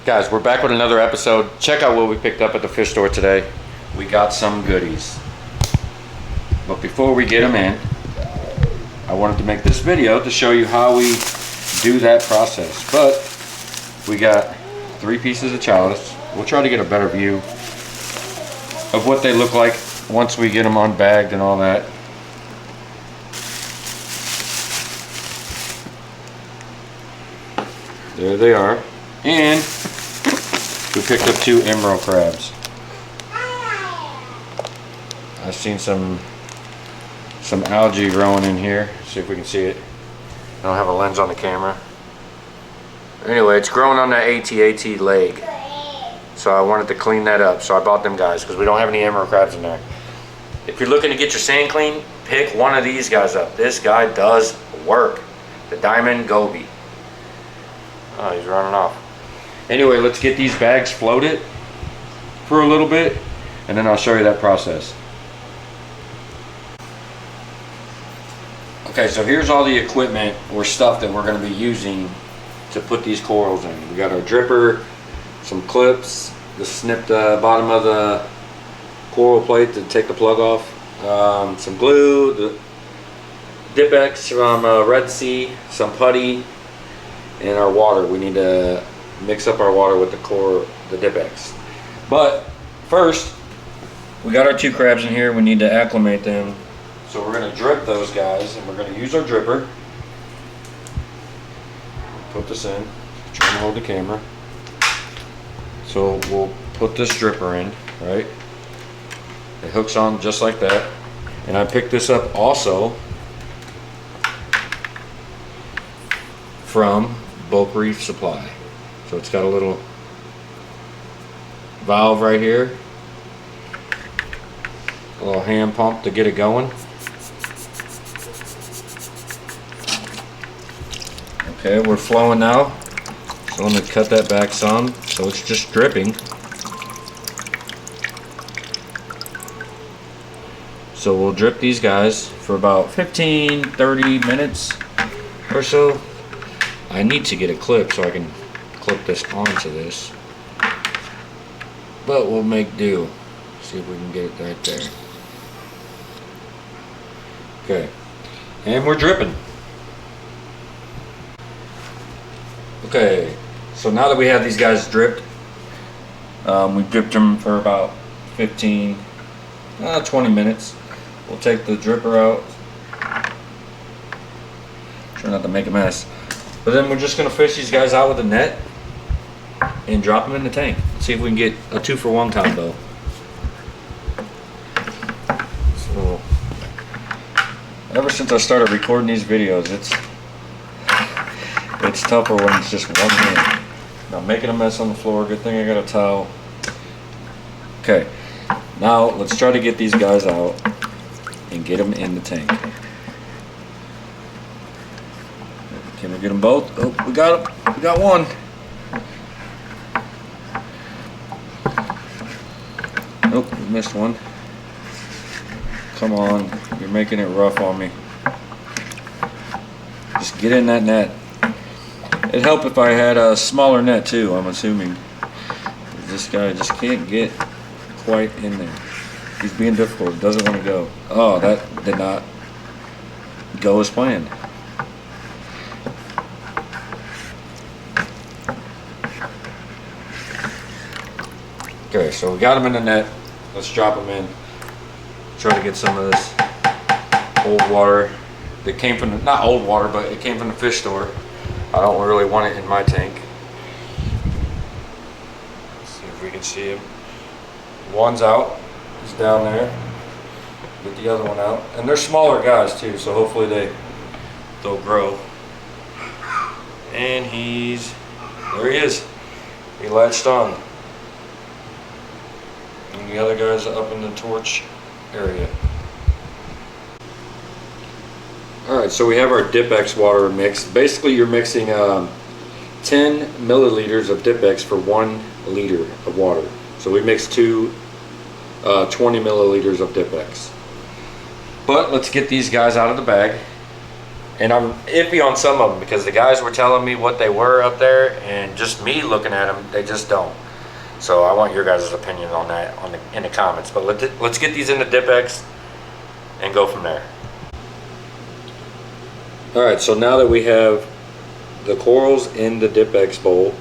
Guys, we're back with another episode. Check out what we picked up at the fish store today. We got some goodies. But before we get them in, I wanted to make this video to show you how we do that process. But we got 3 pieces of chalice. We'll try to get a better view of what they look like once we get them unbagged and all that. There they are. And we picked up 2 emerald crabs. I've seen some algae growing in here. See if we can see it. I don't have a lens on the camera. Anyway, it's growing on that AT leg. So I wanted to clean that up. So I bought them guys because we don't have any emerald crabs in there. If you're looking to get your sand clean, pick one of these guys up. This guy does work. The Diamond Goby. Oh, he's running off. Anyway, let's get these bags floated for a little bit, and then I'll show you that process. Okay, so here's all the equipment or stuff that we're going to be using to put these corals in. We got our dripper, some clips to snip the bottom of the coral plate to take the plug off, some glue, the DipX from Red Sea, some putty, and our water. We need to mix up our water with the DipX. But first, we got our 2 crabs in here. We need to acclimate them. So we're going to drip those guys, and we're going to use our dripper. Put this in. Trying to hold the camera. So we'll put this dripper in, right? It hooks on just like that. And I picked this up also from Bulk Reef Supply. So it's got a little valve right here, a little hand pump to get it going. Okay, we're flowing now. So let me cut that back some so it's just dripping. So we'll drip these guys for about 15-30 minutes or so. I need to get a clip so I can clip this onto this, but we'll make do. See if we can get it right there. Okay, and we're dripping. Okay, so now that we have these guys dripped, we dripped them for about 20 minutes. We'll take the dripper out. Try not to make a mess. But then we're just going to fish these guys out with a net and drop them in the tank. See if we can get a 2-for-1 combo. So, ever since I started recording these videos, it's tougher when it's just one hand. Now, making a mess on the floor. Good thing I got a towel. Okay, now let's try to get these guys out and get them in the tank. Can we get them both? Oh, we got them. We got one. Nope, we missed one. Come on, you're making it rough on me. Just get in that net. It'd help if I had a smaller net too, I'm assuming. This guy just can't get quite in there. He's being difficult, doesn't want to go. Oh, that did not go as planned. Okay, so we got them in the net. Let's drop them in. Try to get some of this old water that came from the, not old water, but it came from the fish store. I don't really want it in my tank. Let's see if we can see him. One's out. He's down there. Get the other one out. And they're smaller guys too, so hopefully they'll grow. And there he is. He latched on. And the other guy's up in the torch area. Alright, so we have our DipX water mixed. Basically you're mixing 10 milliliters of DipX for 1 liter of water. So we mixed 20 milliliters of DipX. But let's get these guys out of the bag And I'm iffy on some of them because the guys were telling me what they were up there, and just me looking at them, they just don't. So I want your guys' opinion on that in the comments. But let's get these into DipX and go from there. All right, so now that we have the corals in the DipX bowl,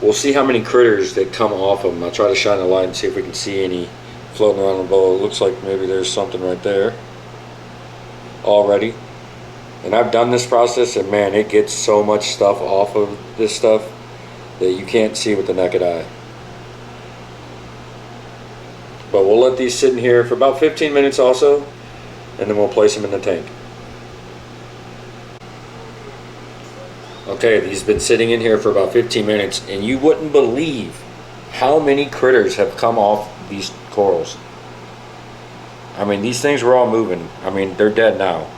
we'll see how many critters that come off of them. I'll try to shine a light and see if we can see any floating around the bowl. It looks like maybe there's something right there already. And I've done this process, and man, it gets so much stuff off of this stuff that you can't see with the naked eye. But we'll let these sit in here for about 15 minutes also, and then we'll place them in the tank. Okay, these have been sitting in here for about 15 minutes, and you wouldn't believe how many critters have come off these corals. I mean, these things were all moving. I mean, they're dead now.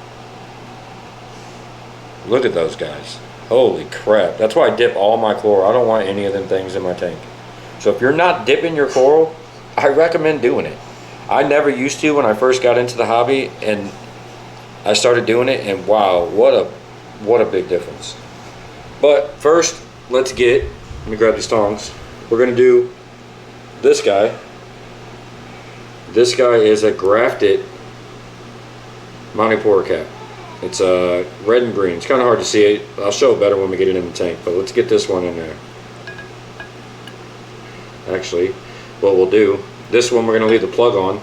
Look at those guys. Holy crap. That's why I dip all my coral. I don't want any of them things in my tank. So if you're not dipping your coral, I recommend doing it. I never used to when I first got into the hobby, and I started doing it, and wow, what a big difference. But first, let me grab these tongs. We're gonna do this guy. This guy is a grafted Monopora cap. It's red and green. It's kind of hard to see it. I'll show it better when we get it in the tank, but let's get this one in there. Actually, what we'll do, this one we're going to leave the plug on.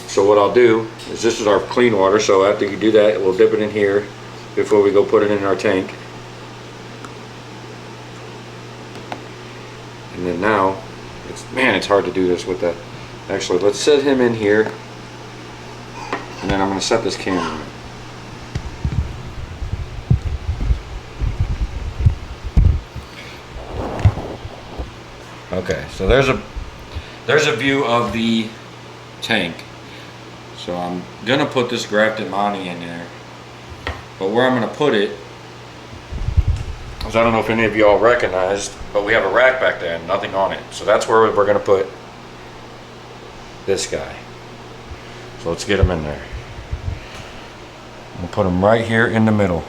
So what I'll do is, this is our clean water, so after you do that, we'll dip it in here before we go put it in our tank. And then now, it's hard to do this with that. Actually, let's set him in here, and then I'm going to set this camera in. Okay, so there's a view of the tank. So I'm gonna put this grafted Monty in there, but where I'm gonna put it, because I don't know if any of you all recognized, but we have a rack back there and nothing on it. So that's where we're gonna put this guy. So let's get him in there. We'll put him right here in the middle.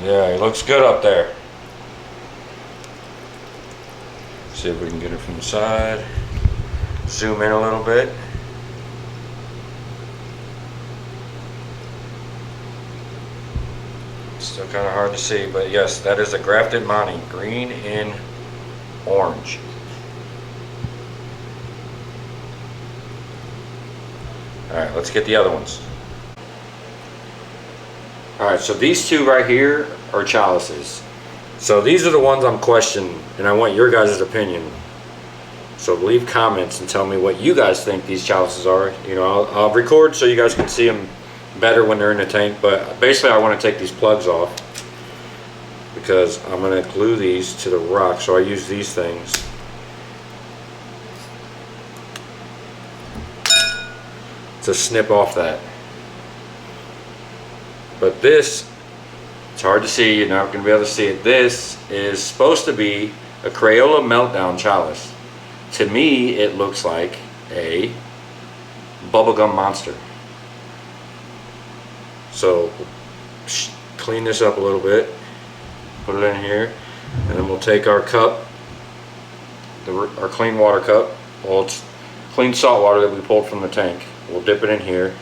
Yeah, he looks good up there. See if we can get it from the side. Zoom in a little bit. Still kind of hard to see, but yes, that is a grafted Monty, green and orange. Alright, let's get the other ones. Alright, so these two right here are chalices. So these are the ones I'm questioning, and I want your guys' opinion. So leave comments and tell me what you guys think these chalices are. You know, I'll record so you guys can see them better when they're in the tank, but basically I want to take these plugs off because I'm going to glue these to the rock. So I use these things to snip off that. But this, it's hard to see, you're not going to be able to see it. This is supposed to be a Crayola Meltdown chalice. To me, it looks like a bubblegum monster. So, clean this up a little bit, put it in here, and then we'll take our cup, our clean water cup. Well, it's clean salt water that we pulled from the tank. We'll dip it in here.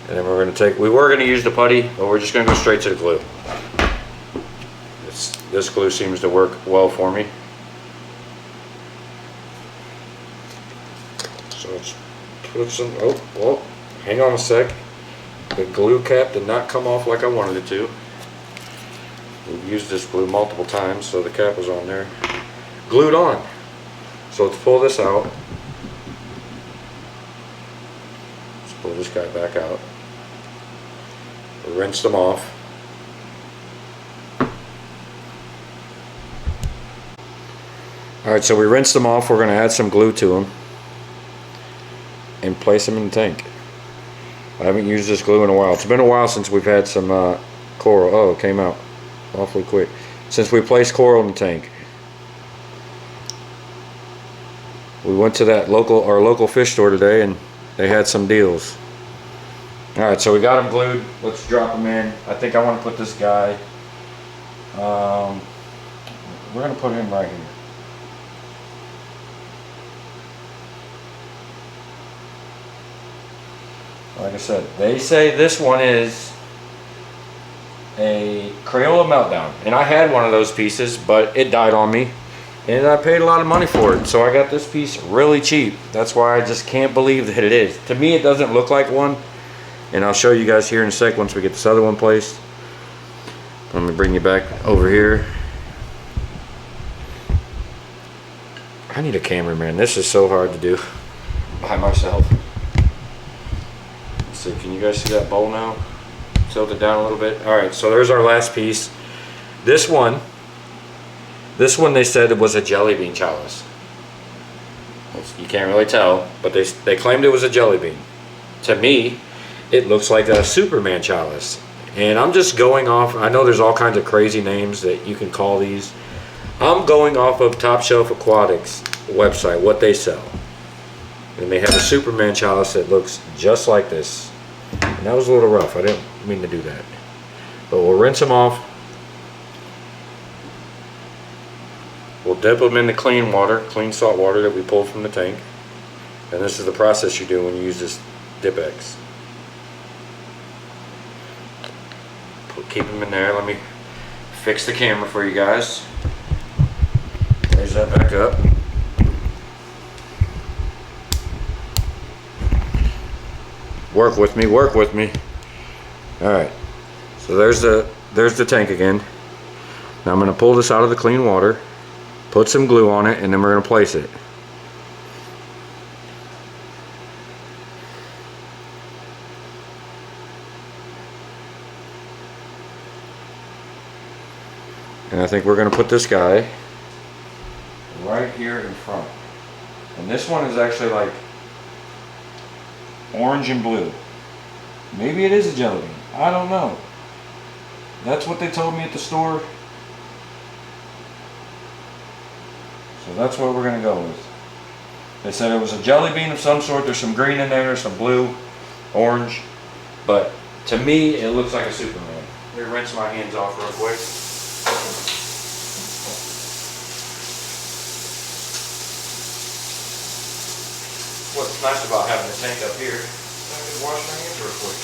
And then we're going to take, we were going to use the putty, but we're just going to go straight to the glue. This glue seems to work well for me. So let's put some, oh, hang on a sec. The glue cap did not come off like I wanted it to. We've used this glue multiple times, so the cap was on there. Glued on. So let's pull this out. Let's pull this guy back out. Rinse them off. Alright, so we rinsed them off. We're going to add some glue to them and place them in the tank. I haven't used this glue in a while. It's been a while since we've had some coral. Oh, it came out awfully quick. Since we placed coral in the tank. We went to that our local fish store today, and they had some deals. All right, so we got them glued. Let's drop them in. I think I want to put this guy. We're gonna put him right here. Like I said, they say this one is a Crayola Meltdown, and I had one of those pieces, but it died on me, and I paid a lot of money for it. So I got this piece really cheap. That's why I just can't believe that it is. To me, it doesn't look like one, and I'll show you guys here in a sec once we get this other one placed. Let me bring you back over here. I need a cameraman. This is so hard to do by myself. Let's see, can you guys see that bowl now? Tilt it down a little bit. All right, so there's our last piece. This one they said it was a Jellybean Chalice. You can't really tell, but they claimed it was a Jellybean. To me, it looks like a Superman Chalice. And I'm just going off, I know there's all kinds of crazy names that you can call these. I'm going off of Top Shelf Aquatics website, what they sell. And they have a Superman Chalice that looks just like this. And that was a little rough. I didn't mean to do that. But we'll rinse them off. We'll dip them in the clean water, clean salt water that we pulled from the tank. And this is the process you do when you use this DipX. Keep them in there. Let me fix the camera for you guys. Raise that back up. Work with me, work with me. Alright, so there's the tank again. Now I'm going to pull this out of the clean water, put some glue on it, and then we're going to place it. And I think we're going to put this guy right here in front. And this one is actually like orange and blue. Maybe it is a Jellybean. I don't know. That's what they told me at the store. So that's what we're going to go with. They said it was a Jellybean of some sort. There's some green in there, there's some blue, orange. But to me, it looks like a Superman. Let me rinse my hands off real quick. What's nice about having the tank up here, I can wash my hands real quick.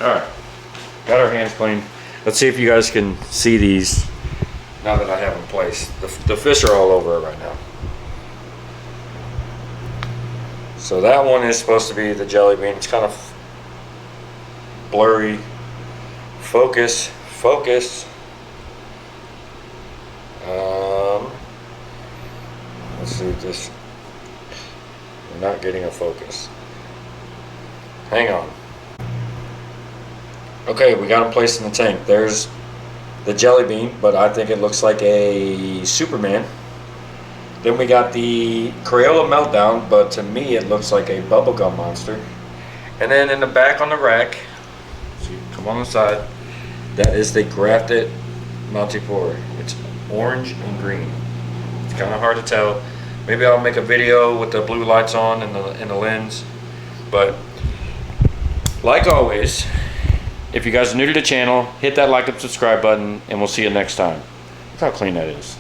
Alright, got our hands clean. Let's see if you guys can see these now that I have them placed. The fish are all over it right now. So that one is supposed to be the Jellybean. It's kind of blurry. Focus. Let's see if this, we're not getting a focus. Hang on. Okay, we got them placed in the tank. There's the Jellybean, but I think it looks like a Superman. Then we got the Crayola Meltdown, but to me it looks like a bubblegum monster. And then in the back on the rack, so you come on the side, that is the grafted multi-pour. It's orange and green. It's kind of hard to tell. Maybe I'll make a video with the blue lights on and the lens. But like always, if you guys are new to the channel, hit that like and subscribe button, and we'll see you next time. Look how clean that is.